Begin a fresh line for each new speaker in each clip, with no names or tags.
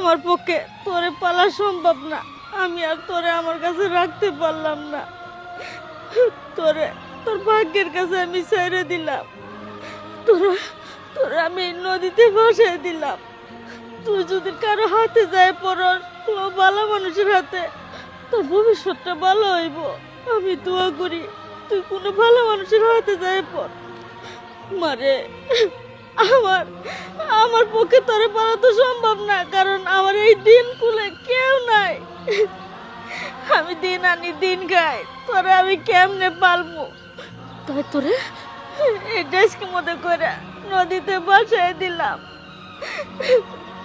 আমার পক্ষে তোরে পালা সম্ভব না। আমি আর তোরে আমার কাছে রাখতে পারলাম না। তোরে তোর ভাগ্যের কাছে আমি ছেড়ে দিলাম। তোরা তোরা আমি নদীতে ভাসায় দিলাম। তুই যদি কারো হাতে যায় পড়স, কোনো ভালো মানুষের হাতে, তোর ভবিষ্যৎটা ভালো হইব। আমি দোয়া করি তুই কোনো ভালো মানুষের হাতে যায় পড়। মারে, আমার আমার পক্ষে তোরে পালা তো সম্ভব না, কারণ আমার এই দিন কুলে কেউ নাই। আমি দিন আনি দিন খাই, তোরে আমি কেমনে পালবো? তাই তোরে এই ডেস্কের মধ্যে করে নদীতে বাসায় দিলাম।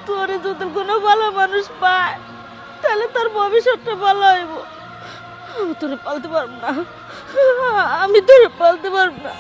তোরে যদি কোনো ভালো মানুষ পায়, তাহলে তোর ভবিষ্যৎটা ভালো হইব। আমি তোরে পালতে পারবো না, আমি তোরে পালতে পারবো না।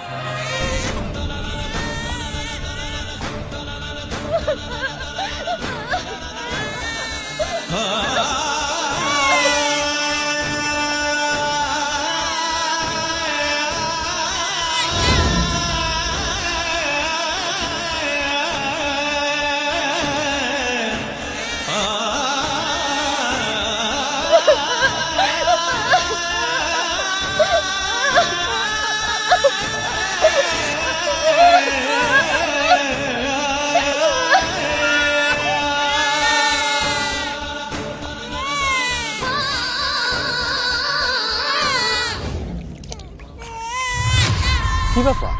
কি ব্যাপার?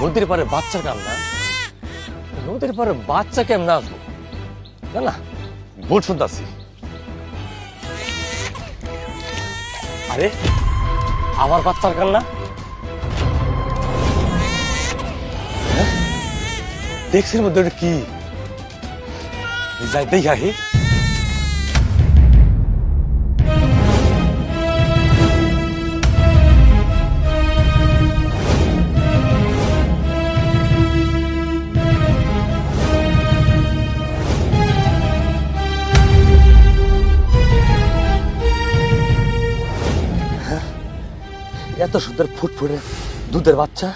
নদীর পারে বাচ্চার কান্না? নদীর পারে বাচ্চা কেমন আসবো? না না, ভুল শুনতাছি। আরে আমার বাচ্চার কান্না? দেখছির মধ্যে ওটা কি? যাই দেখা হে। এত সুন্দর ফুটফুটে দুধের বাচ্চা।